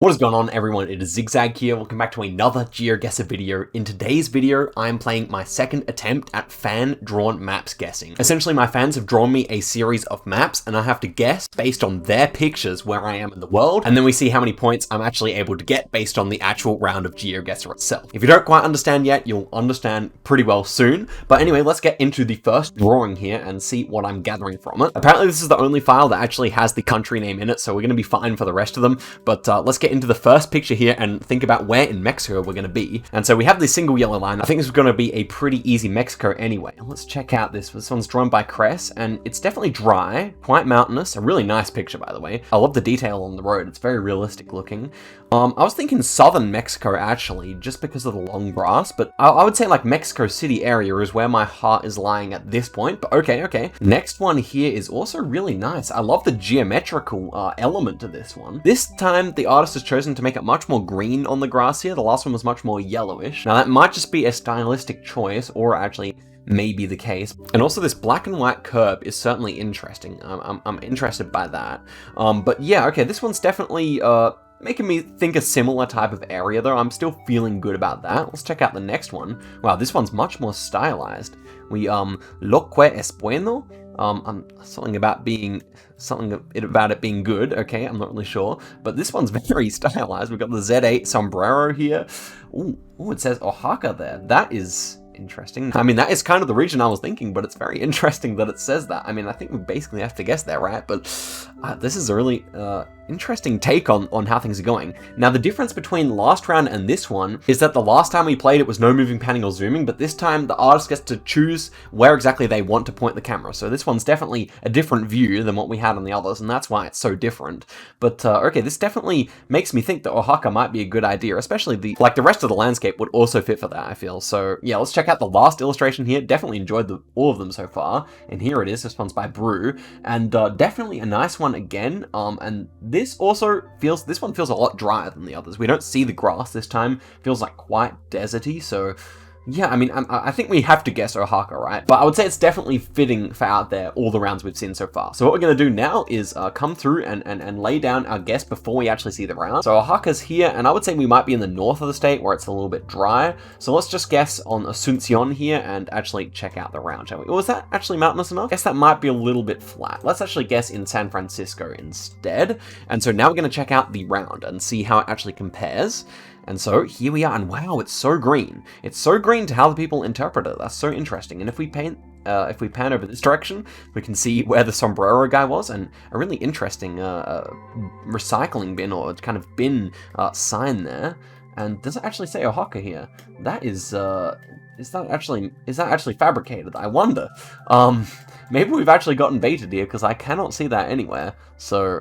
What is going on, everyone? It is Zigzag here. Welcome back to another Geoguessr video. In today's video, I am playing my second attempt at fan-drawn maps guessing. Essentially, my fans have drawn me a series of maps, and I have to guess based on their pictures where I am in the world, and then we see how many points I'm actually able to get based on the actual round of Geoguessr itself. If you don't quite understand yet, you'll understand pretty well soon. But anyway, let's get into the first drawing here and see what I'm gathering from it. Apparently, this is the only file that actually has the country name in it, so we're going to be fine for the rest of them. But let's get into the first picture here and think about where in Mexico we're going to be. And so we have this single yellow line. I think this is going to be a pretty easy Mexico anyway. Let's check out this. This one's drawn by Cress, and it's definitely dry, quite mountainous. A really nice picture, by the way. I love the detail on the road. It's very realistic looking. I was thinking southern Mexico, actually, just because of the long grass, but I would say like Mexico City area is where my heart is lying at this point, but okay. Next one here is also really nice. I love the geometrical element to this one. This time, the artist has chosen to make it much more green on the grass here. The last one was much more yellowish. Now, that might just be a stylistic choice, or actually may be the case. And also this black and white curb is certainly interesting. I'm interested by that. But yeah, okay, this one's definitely making me think a similar type of area, though. I'm still feeling good about that. Let's check out the next one. Wow, this one's much more stylized. Lo que es bueno. Something about it being good. Okay, I'm not really sure, but this one's very stylized. We've got the Z8 sombrero here. Ooh, it says Oaxaca there. That is interesting. I mean, that is kind of the region I was thinking, but it's very interesting that it says that. I mean, I think we basically have to guess there, right? But this is a really interesting take on how things are going. Now, the difference between last round and this one is that the last time we played, it was no moving, panning, or zooming, but this time the artist gets to choose where exactly they want to point the camera. So this one's definitely a different view than what we had on the others, and that's why it's so different. But okay, this definitely makes me think that Oaxaca might be a good idea, especially the rest of the landscape would also fit for that, I feel. So yeah, let's check out the last illustration here. Definitely enjoyed all of them so far, and here it is. This one's by Brew, and definitely a nice one again. And this one feels a lot drier than the others. We don't see the grass this time. Feels like quite deserty, so yeah, I mean, I think we have to guess Oaxaca, right? But I would say it's definitely fitting for out there, all the rounds we've seen so far. So what we're going to do now is come through and lay down our guess before we actually see the round. So Oaxaca's here, and I would say we might be in the north of the state where it's a little bit dry. So let's just guess on Asuncion here and actually check out the round, shall we? Or is that actually mountainous enough? I guess that might be a little bit flat. Let's actually guess in San Francisco instead. And so now we're going to check out the round and see how it actually compares. And so here we are, and wow, it's so green. It's so green to how the people interpret it. That's so interesting. And if we pan over this direction, we can see where the sombrero guy was, and a really interesting recycling bin or kind of bin sign there. And does it actually say Oaxaca here? That is that actually fabricated? I wonder. Maybe we've actually gotten baited here, because I cannot see that anywhere. So,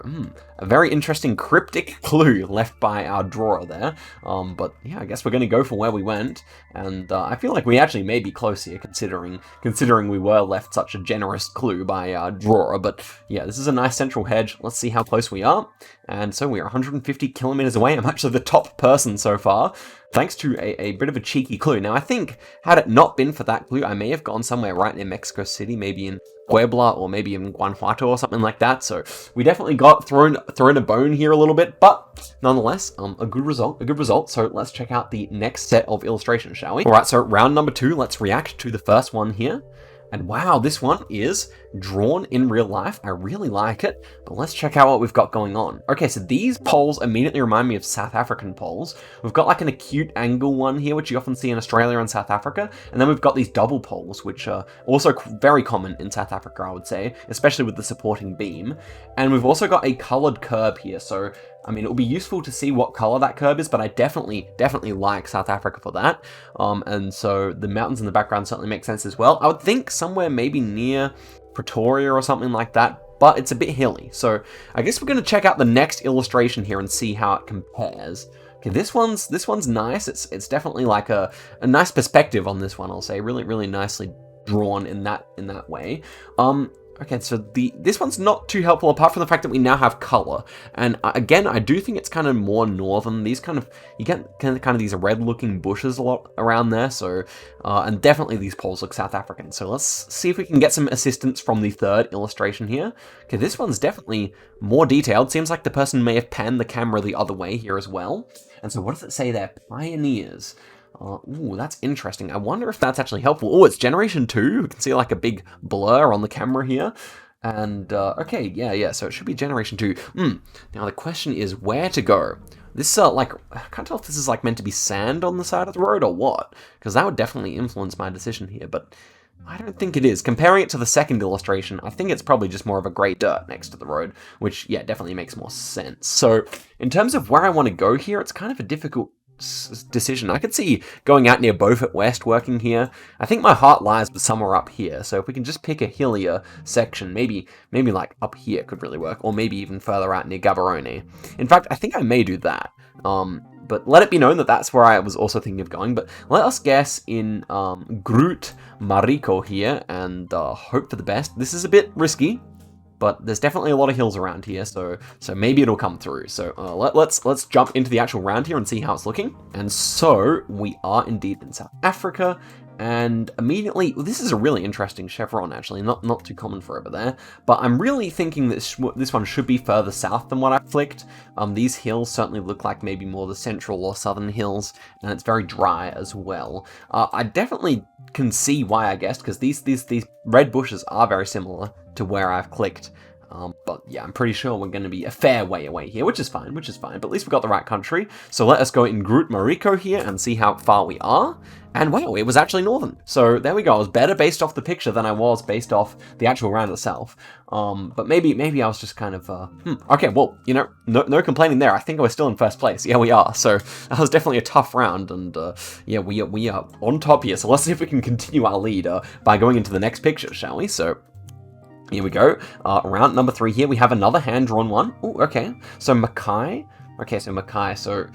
a very interesting cryptic clue left by our drawer there. But yeah, I guess we're going to go for where we went, and I feel like we actually may be close here, considering we were left such a generous clue by our drawer. But yeah, this is a nice central hedge. Let's see how close we are. And so we are 150 kilometers away. I'm actually the top person so far, thanks to a bit of a cheeky clue. Now, I think, had it not been for that clue, I may have gone somewhere right near Mexico City, maybe in Puebla or maybe in Guanajuato or something like that. So we definitely got thrown a bone here a little bit, but nonetheless, a good result. So let's check out the next set of illustrations, shall we? All right, so round number 2, let's react to the first one here. And wow, this one is drawn in real life. I really like it, but let's check out what we've got going on. Okay, so these poles immediately remind me of South African poles. We've got like an acute angle one here, which you often see in Australia and South Africa. And then we've got these double poles, which are also very common in South Africa, I would say, especially with the supporting beam. And we've also got a colored curb here. So I mean, it will be useful to see what color that curb is, but I definitely like South Africa for that. And so the mountains in the background certainly make sense as well. I would think somewhere maybe near Pretoria or something like that, but it's a bit hilly. So I guess we're going to check out the next illustration here and see how it compares. Okay, this one's nice. It's definitely like a nice perspective on this one, I'll say. Really nicely drawn in that way. Okay, so this one's not too helpful apart from the fact that we now have color. And again, I do think it's kind of more northern. These you get kind of these red looking bushes a lot around there. So, and definitely these poles look South African. So let's see if we can get some assistance from the third illustration here. Okay, this one's definitely more detailed. Seems like the person may have panned the camera the other way here as well. And so what does it say there? Pioneers. Ooh, that's interesting. I wonder if that's actually helpful. Oh, it's generation 2. We can see like a big blur on the camera here. And, okay, yeah, so it should be generation 2. Now the question is where to go. This, like, I can't tell if this is like meant to be sand on the side of the road or what, because that would definitely influence my decision here, but I don't think it is. Comparing it to the second illustration, I think it's probably just more of a grey dirt next to the road, which, yeah, definitely makes more sense. So, in terms of where I want to go here, it's kind of a difficult decision. I could see going out near Beaufort West working here. I think my heart lies with somewhere up here, so if we can just pick a hillier section, maybe like up here could really work, or maybe even further out near Gaborone. In fact, I think I may do that. But let it be known that that's where I was also thinking of going. But let us guess in Groot Marico here and hope for the best. This is a bit risky, but there's definitely a lot of hills around here, so maybe it'll come through. So let's jump into the actual round here and see how it's looking. And so we are indeed in South Africa, and immediately, well, this is a really interesting chevron actually, not too common for over there, but I'm really thinking that this one should be further south than what I flicked. These hills certainly look like maybe more the central or southern hills, and it's very dry as well. I definitely can see why I guessed, because these red bushes are very similar to where I've clicked. But yeah, I'm pretty sure we're going to be a fair way away here, which is fine, but at least we got the right country. So let us go in Groot Marico here and see how far we are. And wow, it was actually northern. So there we go. I was better based off the picture than I was based off the actual round itself. But maybe I was just kind of, okay, well, you know, no complaining there. I think I was still in first place. Yeah, we are. So that was definitely a tough round. And yeah, we are on top here. So let's see if we can continue our lead by going into the next picture, shall we? So here we go. Round number 3 here. We have another hand-drawn one. Oh, okay. So Mackay. Okay, so Mackay. So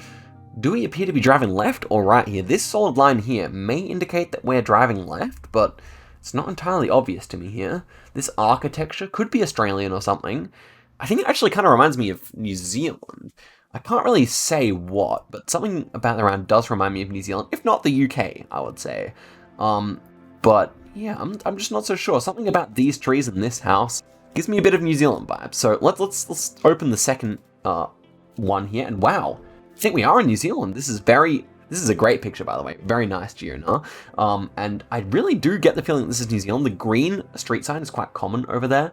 do we appear to be driving left or right here? This solid line here may indicate that we're driving left, but it's not entirely obvious to me here. This architecture could be Australian or something. I think it actually kind of reminds me of New Zealand. I can't really say what, but something about the round does remind me of New Zealand, if not the UK, I would say. But yeah, I'm just not so sure. Something about these trees and this house gives me a bit of New Zealand vibes. So let's open the second one here, and wow, I think we are in New Zealand. This is a great picture, by the way. Very nice geonar. And I really do get the feeling that this is New Zealand. The green street sign is quite common over there.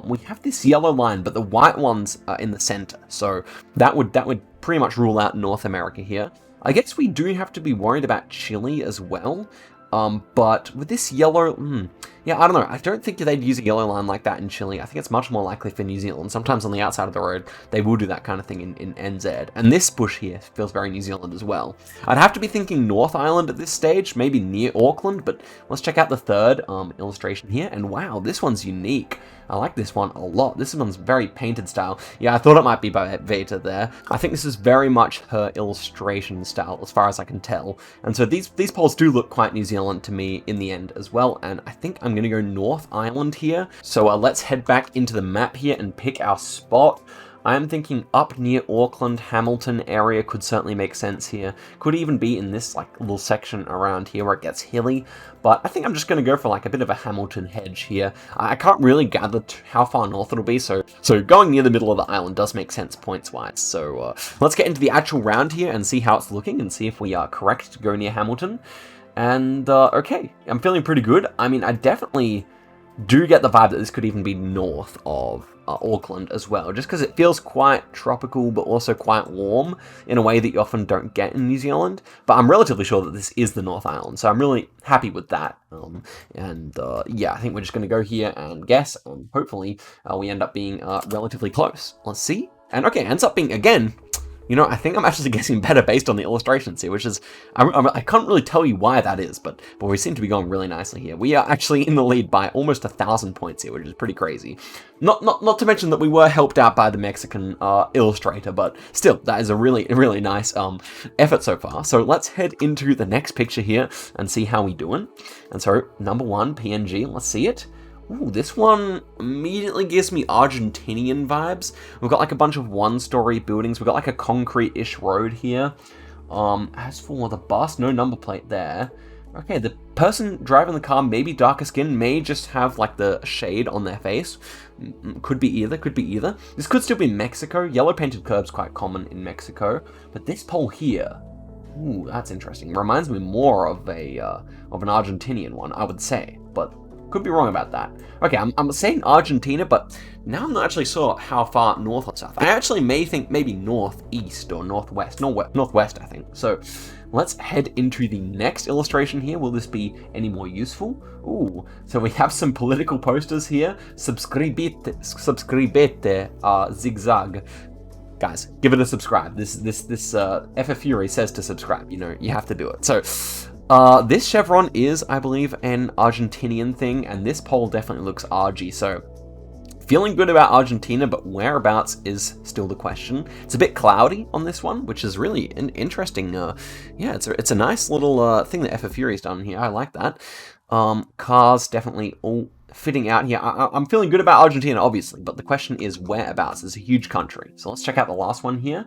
We have this yellow line, but the white ones are in the center. So that would pretty much rule out North America here. I guess we do have to be worried about Chile as well. But with this yellow, yeah, I don't know. I don't think they'd use a yellow line like that in Chile. I think it's much more likely for New Zealand. Sometimes on the outside of the road, they will do that kind of thing in NZ. And this bush here feels very New Zealand as well. I'd have to be thinking North Island at this stage, maybe near Auckland, but let's check out the third illustration here. And wow, this one's unique. I like this one a lot. This one's very painted style. Yeah, I thought it might be by Veta there. I think this is very much her illustration style, as far as I can tell. And so these poles do look quite New Zealand to me in the end as well. And I think I'm gonna go North Island here. So let's head back into the map here and pick our spot. I'm thinking up near Auckland, Hamilton area could certainly make sense here. Could even be in this like little section around here where it gets hilly. But I think I'm just going to go for like a bit of a Hamilton hedge here. I can't really gather how far north it'll be, so going near the middle of the island does make sense points-wise. So let's get into the actual round here and see how it's looking and see if we are correct to go near Hamilton. And okay, I'm feeling pretty good. I mean, I definitely do get the vibe that this could even be north of Auckland as well, just because it feels quite tropical but also quite warm in a way that you often don't get in New Zealand. But I'm relatively sure that this is the North Island, so I'm really happy with that. Yeah, I think we're just going to go here and guess, and hopefully we end up being relatively close. Let's see. And okay, ends up being, again, you know, I think I'm actually guessing better based on the illustrations here, which is, I can't really tell you why that is, but we seem to be going really nicely here. We are actually in the lead by almost 1,000 points here, which is pretty crazy. Not to mention that we were helped out by the Mexican illustrator, but still, that is a really nice effort so far. So let's head into the next picture here and see how we doing. And so, number 1, PNG, let's see it. Ooh, this one immediately gives me Argentinian vibes. We've got like a bunch of one-story buildings. We've got like a concrete-ish road here. As for the bus, no number plate there. Okay, the person driving the car may be darker skin, may just have like the shade on their face. Could be either, could be either. This could still be Mexico. Yellow painted curbs quite common in Mexico. But this pole here, ooh, that's interesting. Reminds me more of an Argentinian one, I would say, but could be wrong about that. Okay, I'm saying Argentina, but now I'm not actually sure how far north or south. I actually may think maybe northeast or northwest. Northwest, I think. So let's head into the next illustration here. Will this be any more useful? Ooh, so we have some political posters here. Subscribete, zigzag. Guys, give it a subscribe. This FF Fury says to subscribe. You know, you have to do it. So this chevron is, I believe, an Argentinian thing, and this pole definitely looks Argy, so feeling good about Argentina, but whereabouts is still the question. It's a bit cloudy on this one, which is really an interesting, yeah, it's a nice little thing that FF Fury's done here. I like that. Cars definitely all fitting out here. I'm feeling good about Argentina, obviously, but the question is whereabouts. It's a huge country. So let's check out the last one here.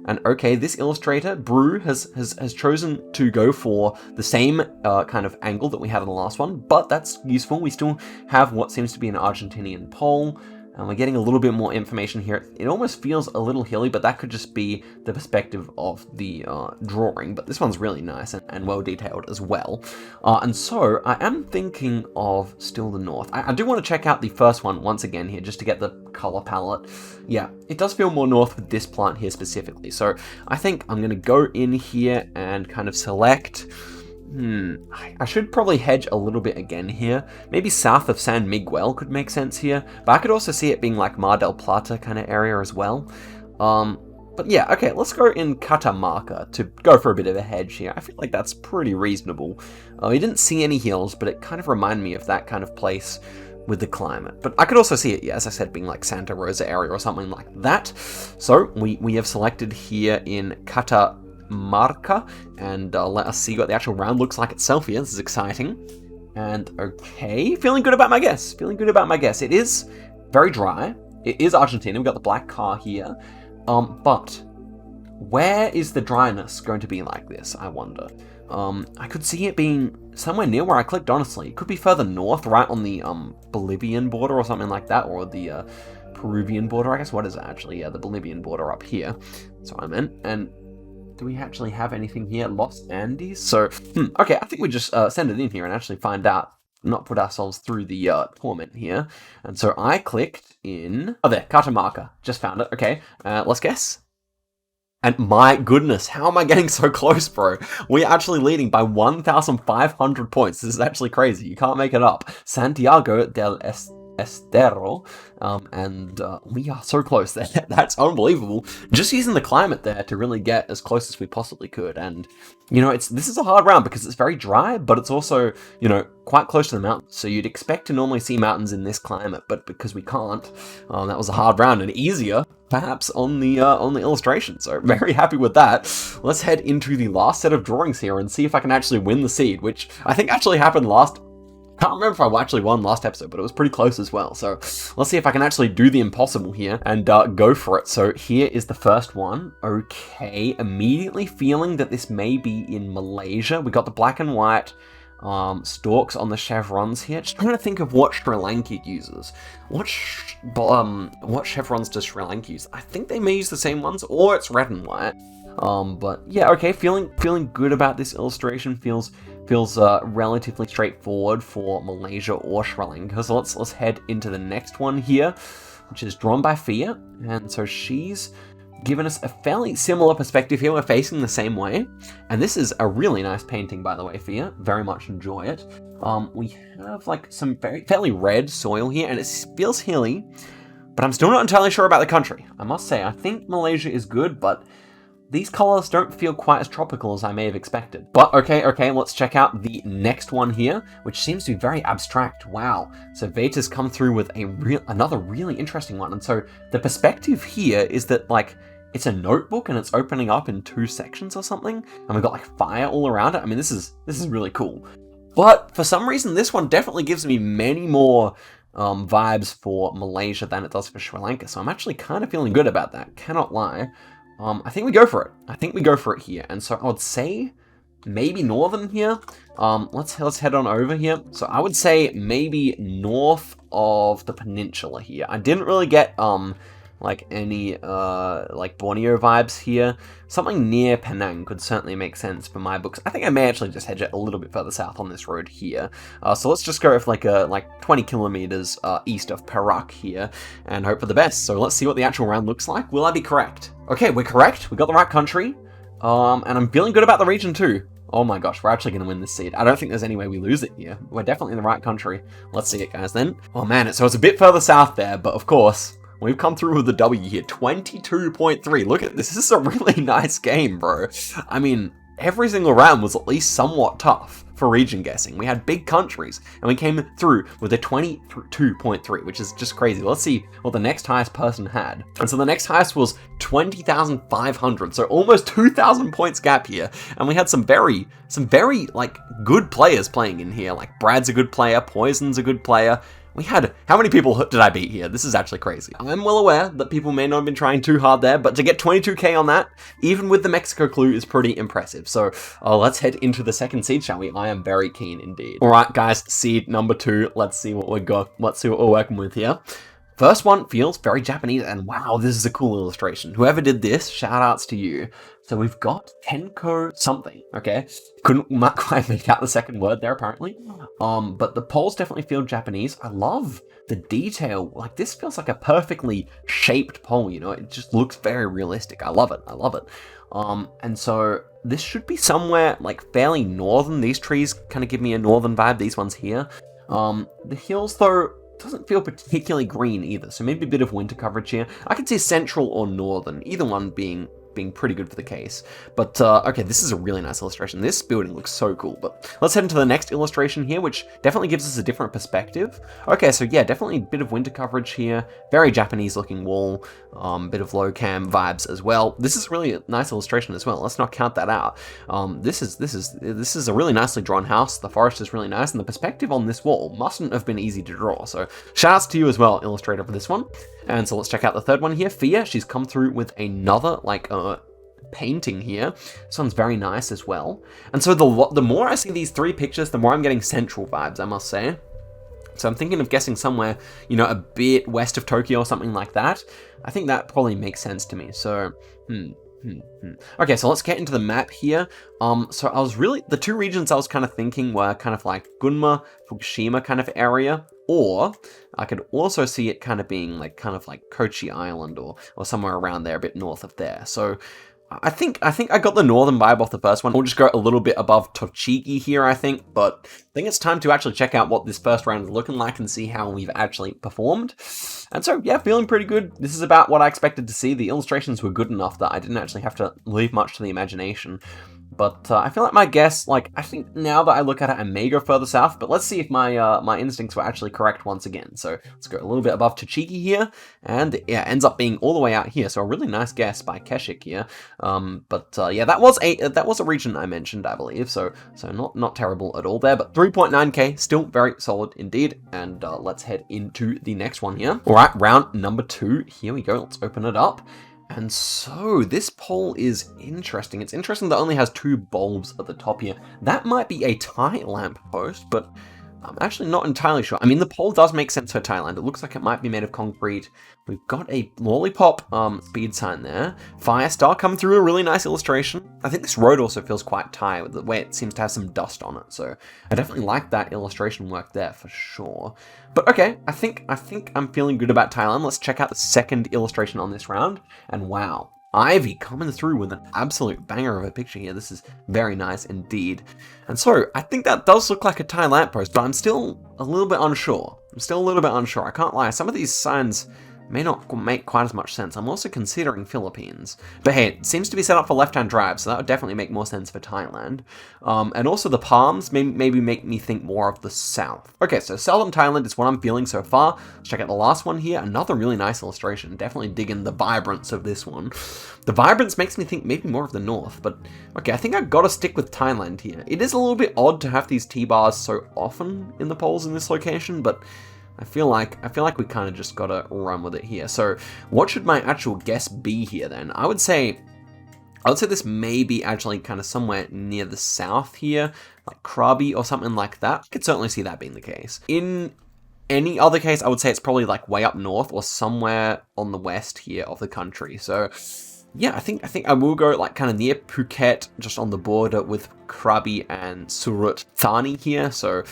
And okay, this illustrator, Brew, has chosen to go for the same kind of angle that we had in the last one, but that's useful. We still have what seems to be an Argentinian pole, and we're getting a little bit more information here. It almost feels a little hilly, but that could just be the perspective of the drawing, but this one's really nice and well detailed as well. And so I am thinking of still the north. I do want to check out the first one once again here, just to get the color palette. Yeah, it does feel more north with this plant here specifically. So I think I'm going to go in here and kind of select. I should probably hedge a little bit again here. Maybe south of San Miguel could make sense here. But I could also see it being like Mar del Plata kind of area as well. But yeah, okay, let's go in Catamarca to go for a bit of a hedge here. I feel like that's pretty reasonable. We didn't see any hills, but it kind of reminded me of that kind of place with the climate. But I could also see it, yeah, as I said, being like Santa Rosa area or something like that. So we have selected here in Catamarca, and let us see what the actual round looks like itself here. This is exciting. And okay, feeling good about my guess. Feeling good about my guess. It is very dry. It is Argentina. We've got the black car here. But where is the dryness going to be like this, I wonder? I could see it being somewhere near where I clicked, honestly. It could be further north, right on the Bolivian border or something like that, or the Peruvian border, I guess. What is it actually? Yeah, the Bolivian border up here. That's what I meant. And do we actually have anything here? Los Andes? So, okay, I think we just send it in here and actually find out, not put ourselves through the torment here. And so I clicked in, oh there, Catamarca, just found it. Okay, let's guess. And my goodness, how am I getting so close, bro? We're actually leading by 1,500 points. This is actually crazy. You can't make it up. Santiago del Estero, and we are so close there. That's unbelievable. Just using the climate there to really get as close as we possibly could. And you know, this is a hard round because it's very dry, but it's also, you know, quite close to the mountains. So you'd expect to normally see mountains in this climate, but because we can't, that was a hard round, and easier perhaps on the illustration. So very happy with that. Let's head into the last set of drawings here and see if I can actually win the seed, which I think actually happened last. I can't remember if I actually won last episode, but it was pretty close as well. So let's see if I can actually do the impossible here and go for it. So here is the first one. Okay, immediately feeling that this may be in Malaysia. We got the black and white stalks on the chevrons here. Just trying to think of what Sri Lanka uses. What chevrons does Sri Lanka use? I think they may use the same ones, or it's red and white. But yeah, okay, feeling good about this illustration. Feels relatively straightforward for Malaysia or Sri Lanka. So let's head into the next one here, which is drawn by Fia. And so she's given us a fairly similar perspective here. We're facing the same way. And this is a really nice painting, by the way, Fia. Very much enjoy it. We have like some fairly red soil here, and it feels hilly, but I'm still not entirely sure about the country. I must say, I think Malaysia is good, but these colors don't feel quite as tropical as I may have expected. But okay, let's check out the next one here, which seems to be very abstract. Wow. So Veta's come through with another really interesting one. And so the perspective here is that like it's a notebook and it's opening up in 2 sections or something. And we've got like fire all around it. I mean, this is really cool. But for some reason, this one definitely gives me many more vibes for Malaysia than it does for Sri Lanka. So I'm actually kind of feeling good about that. Cannot lie. I think we go for it. I think we go for it here. And so I would say maybe northern here. Let's head on over here. So I would say maybe north of the peninsula here. I didn't really get like any like Borneo vibes here. Something near Penang could certainly make sense for my books. I think I may actually just hedge it a little bit further south on this road here. So let's just go with like 20 kilometers east of Perak here and hope for the best. So let's see what the actual round looks like. Will I be correct? Okay, we're correct. We got the right country. And I'm feeling good about the region too. Oh my gosh, we're actually going to win this seed. I don't think there's any way we lose it here. We're definitely in the right country. Let's see it, guys, then. Oh man, so it's a bit further south there, but of course, we've come through with a W here. 22.3. Look at this. This is a really nice game, bro. I mean, every single round was at least somewhat tough for region guessing. We had big countries, and we came through with a 22.3, which is just crazy. Let's see what the next highest person had. And so the next highest was 20,500, so almost 2,000 points gap here. And we had some very, like, good players playing in here. Like, Brad's a good player, Poison's a good player. We had, how many people did I beat here? This is actually crazy. I'm well aware that people may not have been trying too hard there, but to get 22k on that, even with the Mexico clue, is pretty impressive. So let's head into the second seed, shall we? I am very keen indeed. All right, guys, seed number 2. Let's see what we got. Let's see what we're working with here. First one feels very Japanese, and wow, this is a cool illustration. Whoever did this, shout outs to you. So we've got Tenko something, okay? Couldn't quite make out the second word there, apparently. But the poles definitely feel Japanese. I love the detail. Like, this feels like a perfectly shaped pole, you know? It just looks very realistic. I love it. I love it. And so this should be somewhere, like, fairly northern. These trees kind of give me a northern vibe, these ones here. The hills, though, doesn't feel particularly green either, so maybe a bit of winter coverage here. I could see central or northern, either one being pretty good for the case. But, okay, this is a really nice illustration. This building looks so cool, but let's head into the next illustration here, which definitely gives us a different perspective. Okay, so yeah, definitely a bit of winter coverage here. Very Japanese-looking wall, bit of low-cam vibes as well. This is really a nice illustration as well. Let's not count that out. This is a really nicely drawn house. The forest is really nice, and the perspective on this wall mustn't have been easy to draw. So, shout-outs to you as well, illustrator, for this one. And so let's check out the third one here. Fia, she's come through with another, like, painting here. This one's very nice as well. And so the more I see these three pictures, the more I'm getting central vibes, I must say. So I'm thinking of guessing somewhere, you know, a bit west of Tokyo or something like that. I think that probably makes sense to me. So, Okay, so let's get into the map here. So I was really, the two regions I was kind of thinking were kind of like Gunma, Fukushima kind of area, or I could also see it kind of being like Kochi Island or somewhere around there, a bit north of there. So I think I got the northern vibe off the first one. We'll just go a little bit above Tochigi here, I think, but I think it's time to actually check out what this first round is looking like and see how we've actually performed. And so, yeah, feeling pretty good. This is about what I expected to see. The illustrations were good enough that I didn't actually have to leave much to the imagination. But I feel like my guess, like, I think now that I look at it, I may go further south, but let's see if my my instincts were actually correct once again. So let's go a little bit above Tochigi here, and yeah, ends up being all the way out here. So a really nice guess by Keshik here. Yeah, that was a region I mentioned, I believe. So not terrible at all there, but 3.9k, still very solid indeed. And let's head into the next one here. All right, round number 2. Here we go. Let's open it up. And so this pole is interesting. It's interesting that it only has 2 bulbs at the top here. That might be a Thai lamp post, but I'm actually not entirely sure. I mean, the pole does make sense for Thailand. It looks like it might be made of concrete. We've got a lollipop speed sign there. Fire star coming through, a really nice illustration. I think this road also feels quite Thai with the way it seems to have some dust on it. So I definitely like that illustration work there for sure. But okay, I think I'm feeling good about Thailand. Let's check out the second illustration on this round. And wow, Ivy coming through with an absolute banger of a picture here. This is very nice indeed. And so I think that does look like a Thai lamppost, but I'm still a little bit unsure. I can't lie. Some of these signs may not make quite as much sense. I'm also considering Philippines. But hey, it seems to be set up for left-hand drive, so that would definitely make more sense for Thailand. And also the palms maybe make me think more of the south. Okay, so southern Thailand is what I'm feeling so far. Let's check out the last one here. Another really nice illustration. Definitely digging the vibrance of this one. The vibrance makes me think maybe more of the north, but okay, I think I've got to stick with Thailand here. It is a little bit odd to have these T-bars so often in the poles in this location, but I feel like we kind of just gotta run with it here. So what should my actual guess be here then? I would say this may be actually kind of somewhere near the south here, like Krabi or something like that. I could certainly see that being the case. In any other case, I would say it's probably like way up north or somewhere on the west here of the country. So yeah, I think I will go like kind of near Phuket, just on the border with Krabi and Surat Thani here. So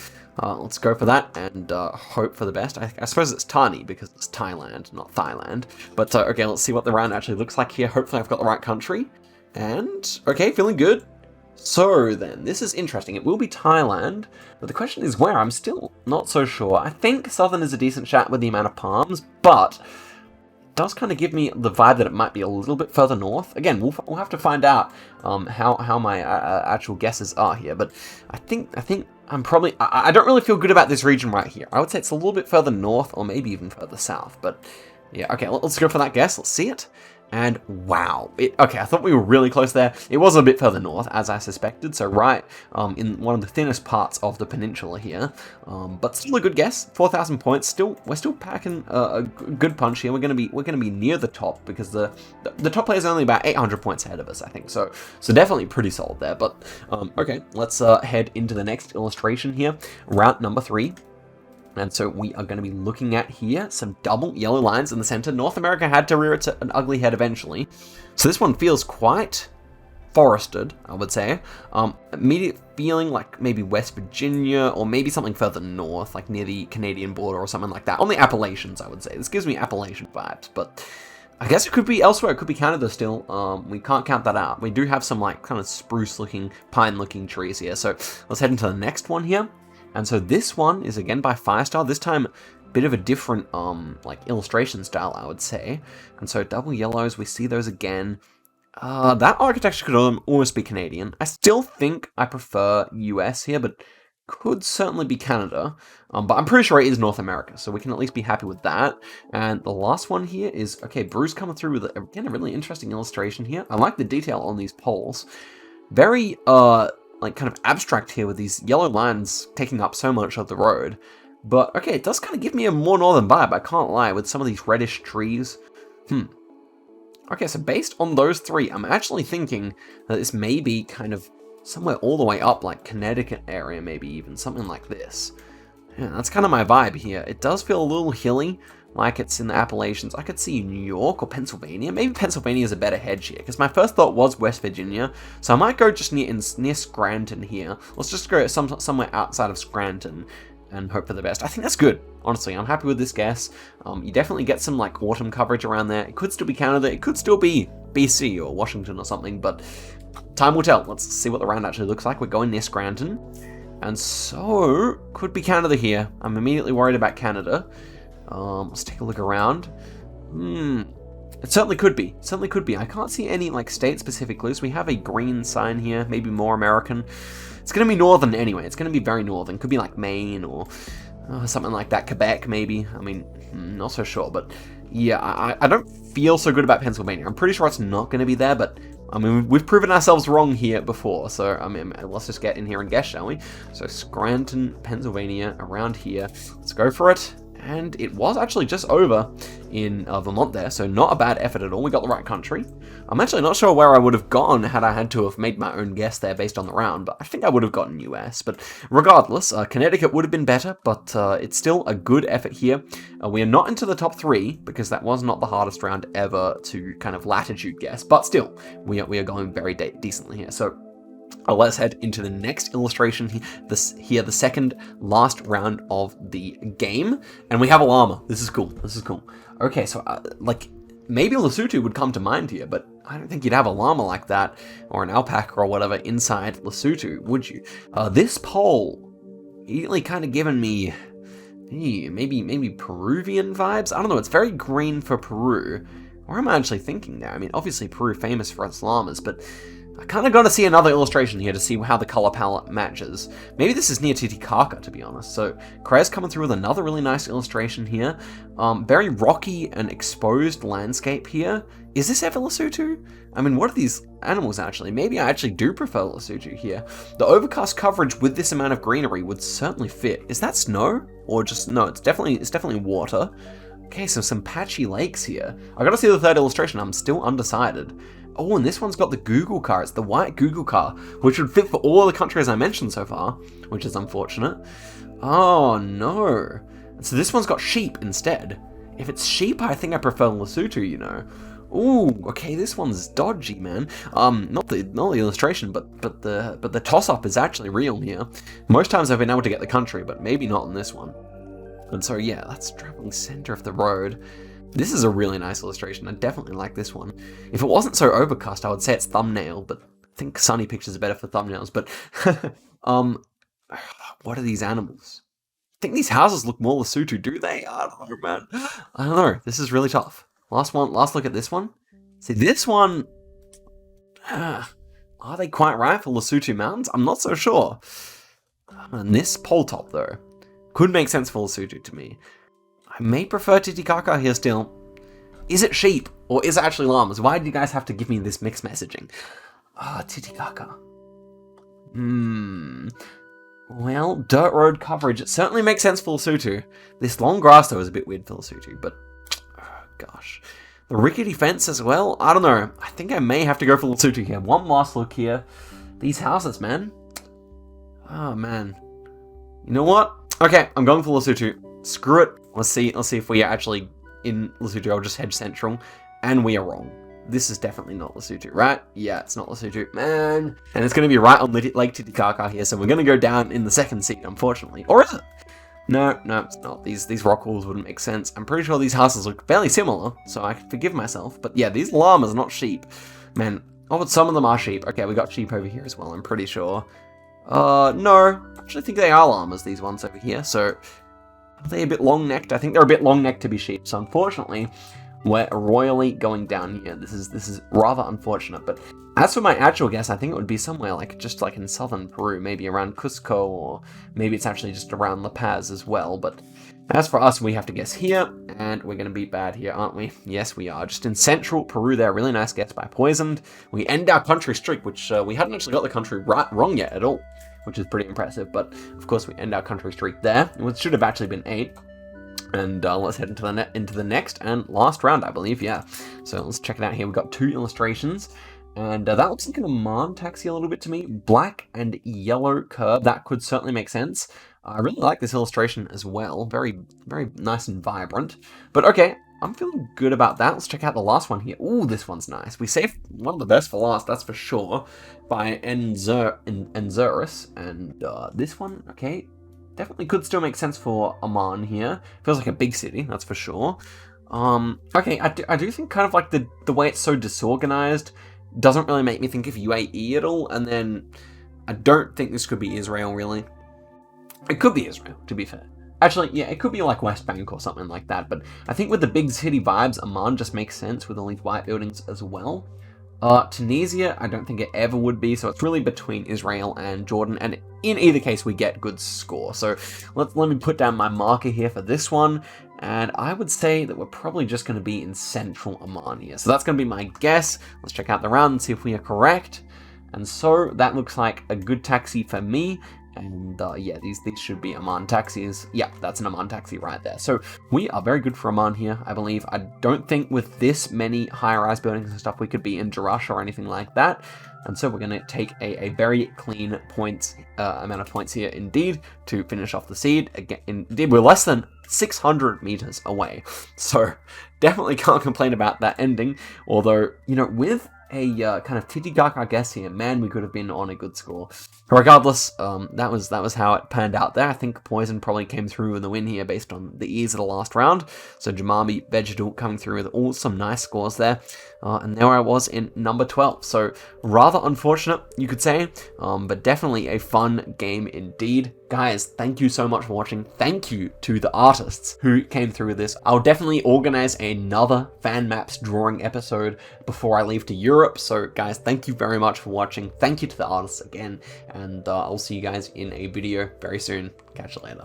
let's go for that and hope for the best. I suppose it's Thani because it's Thailand, not Thailand. But okay, let's see what the round actually looks like here. Hopefully I've got the right country. And okay, feeling good. So then, this is interesting. It will be Thailand, but the question is where? I'm still not so sure. I think southern is a decent shot with the amount of palms, but it does kind of give me the vibe that it might be a little bit further north. Again, we'll have to find out how my actual guesses are here, but I think I'm probably... I don't really feel good about this region right here. I would say it's a little bit further north, or maybe even further south, but yeah, okay, let's go for that guess. Let's see it. And wow, okay, I thought we were really close there. It was a bit further north, as I suspected, so right in one of the thinnest parts of the peninsula here. But still a good guess. 4,000 points. We're still packing a good punch here. We're gonna be near the top because the top player is only about 800 points ahead of us, I think. So definitely pretty solid there. But okay, let's head into the next illustration here. Route number 3. And so we are going to be looking at here some double yellow lines in the center. North America had to rear its an ugly head eventually. So this one feels quite forested, I would say. Immediate feeling like maybe West Virginia or maybe something further north, like near the Canadian border or something like that. On the Appalachians, I would say. This gives me Appalachian vibes, but I guess it could be elsewhere. It could be Canada still. We can't count that out. We do have some like kind of spruce looking, pine looking trees here. So let's head into the next one here. And so this one is again by Firestyle, this time a bit of a different like illustration style, I would say. And so double yellows, we see those again. That architecture could almost be Canadian. I still think I prefer US here, but could certainly be Canada. But I'm pretty sure it is North America, so we can at least be happy with that. And the last one here is, okay, Bruce coming through with, again, a really interesting illustration here. I like the detail on these poles. Very, like kind of abstract here with these yellow lines taking up so much of the road. But okay, it does kind of give me a more northern vibe, I can't lie, with some of these reddish trees. Okay, so based on those three, I'm actually thinking that this may be kind of somewhere all the way up, like Connecticut area, maybe even something like this. Yeah, that's kind of my vibe here. It does feel a little hilly, like it's in the Appalachians. I could see New York or Pennsylvania. Maybe Pennsylvania is a better hedge here, because my first thought was West Virginia. So I might go just near Scranton here. Let's just go somewhere outside of Scranton and hope for the best. I think that's good. Honestly, I'm happy with this guess. You definitely get some like autumn coverage around there. It could still be Canada. It could still be BC or Washington or something, but time will tell. Let's see what the round actually looks like. We're going near Scranton. And so, could be Canada here. I'm immediately worried about Canada. Let's take a look around. It certainly could be. Certainly could be. I can't see any like state-specific clues. We have a green sign here, maybe more American. It's going to be northern anyway. It's going to be very northern. Could be like Maine or something like that. Quebec, maybe. I mean, not so sure. But yeah, I don't feel so good about Pennsylvania. I'm pretty sure it's not going to be there, but I mean, we've proven ourselves wrong here before. So, I mean, let's just get in here and guess, shall we? So, Scranton, Pennsylvania, around here. Let's go for it. And it was actually just over in Vermont there, so not a bad effort at all. We got the right country. I'm actually not sure where I would have gone had I had to have made my own guess there based on the round, but I think I would have gotten US. But regardless, Connecticut would have been better, but it's still a good effort here. We are not into the top 3, because that was not the hardest round ever to kind of latitude guess, but still, we are going very decently here. So let's head into the next illustration here, the second last round of the game, and we have a llama. This is cool. This is cool. Okay, so like maybe Lesotho would come to mind here, but I don't think you'd have a llama like that or an alpaca or whatever inside Lesotho, would you? This pole immediately kind of given me maybe Peruvian vibes. I don't know. It's very green for Peru. What am I actually thinking there? I mean, obviously Peru famous for its llamas, but I kind of got to see another illustration here to see how the color palette matches. Maybe this is near Titicaca, to be honest. So Krez coming through with another really nice illustration here. Very rocky and exposed landscape here. Is this ever Lesotho? I mean, what are these animals actually? Maybe I actually do prefer Lesotho here. The overcast coverage with this amount of greenery would certainly fit. Is that snow? Or just, no, it's definitely water. Okay, so some patchy lakes here. I gotta see the third illustration, I'm still undecided. Oh, and this one's got the Google car. It's the white Google car, which would fit for all the countries I mentioned so far, which is unfortunate. Oh, no. So this one's got sheep instead. If it's sheep, I think I prefer Lesotho, you know. Ooh, okay, this one's dodgy, man. Not the illustration, but the toss-up is actually real here. Most times I've been able to get the country, but maybe not in this one. And so, yeah, that's traveling center of the road. This is a really nice illustration. I definitely like this one. If it wasn't so overcast, I would say it's thumbnail, but I think sunny pictures are better for thumbnails. But, what are these animals? I think these houses look more Lesotho, do they? I don't know, man. I don't know. This is really tough. Last look at this one. See, this one... are they quite right for Lesotho Mountains? I'm not so sure. And this pole top, though, could make sense for Lesotho to me. I may prefer Titicaca here still. Is it sheep? Or is it actually llamas? Why do you guys have to give me this mixed messaging? Titicaca. Well, dirt road coverage. It certainly makes sense for Lesotho. This long grass, though, is a bit weird for Lesotho, but... gosh. The rickety fence as well? I don't know. I think I may have to go for Lesotho here. One last look here. These houses, man. Oh, man. You know what? Okay, I'm going for Lesotho. Screw it. Let's see if we are actually in Lesotho. I'll just head central. And we are wrong. This is definitely not Lesotho, right? Yeah, it's not Lesotho. Man. And it's going to be right on Lake Titicaca here, so we're going to go down in the second seat, unfortunately. Or is it? No, it's not. These rock walls wouldn't make sense. I'm pretty sure these houses look fairly similar, so I can forgive myself. But yeah, these llamas, not sheep. Man, oh, but some of them are sheep. Okay, we got sheep over here as well, I'm pretty sure. No. I actually think they are llamas, these ones over here, so... Are they a bit long-necked? I think they're a bit long-necked to be sheep, so unfortunately, we're royally going down here. This is rather unfortunate, but as for my actual guess, I think it would be somewhere just like in southern Peru, maybe around Cusco, or maybe it's actually just around La Paz as well, but as for us, we have to guess here, and we're going to be bad here, aren't we? Yes, we are. Just in central Peru there, really nice guess by Poisoned. We end our country streak, which we hadn't actually got the country wrong yet at all, which is pretty impressive, but of course we end our country streak there, which should have actually been 8. And let's head into the next and last round, I believe, yeah. So let's check it out here. We've got 2 illustrations, and that looks like an Oman taxi a little bit to me. Black and yellow curve, that could certainly make sense. I really like this illustration as well. Very, very nice and vibrant. But okay, I'm feeling good about that. Let's check out the last one here. Ooh, this one's nice. We saved one of the best for last, that's for sure, by Enzurus. And this one, okay, definitely could still make sense for Oman here. Feels like a big city, that's for sure. Okay, I do think kind of like the way it's so disorganized doesn't really make me think of UAE at all. And then I don't think this could be Israel, really. It could be Israel, to be fair. Actually, yeah, it could be like West Bank or something like that, but I think with the big city vibes, Amman just makes sense with all these white buildings as well. Tunisia, I don't think it ever would be, so it's really between Israel and Jordan, and in either case, we get good score. So let me put down my marker here for this one, and I would say that we're probably just going to be in central Amman here. So that's going to be my guess. Let's check out the round and see if we are correct. And so that looks like a good taxi for me. And yeah, these should be Amman taxis. Yeah, that's an Amman taxi right there. So we are very good for Amman here, I believe. I don't think with this many high-rise buildings and stuff, we could be in Jerash or anything like that. And so we're going to take a very clean amount of points here, indeed, to finish off the seed. Again, indeed, we're less than 600 meters away. So definitely can't complain about that ending. Although, you know, with a kind of Titicaca guess here, man, we could have been on a good score. Regardless, that was how it panned out there. I think Poison probably came through in the win here based on the ease of the last round. So Jamami, Vegetal coming through with all some nice scores there. And there I was in number 12. So rather unfortunate, you could say, but definitely a fun game indeed. guys, thank you so much for watching. Thank you to the artists who came through this. I'll definitely organize another fan maps drawing episode before I leave to Europe. So guys, thank you very much for watching. Thank you to the artists again, and I'll see you guys in a video very soon. Catch you later.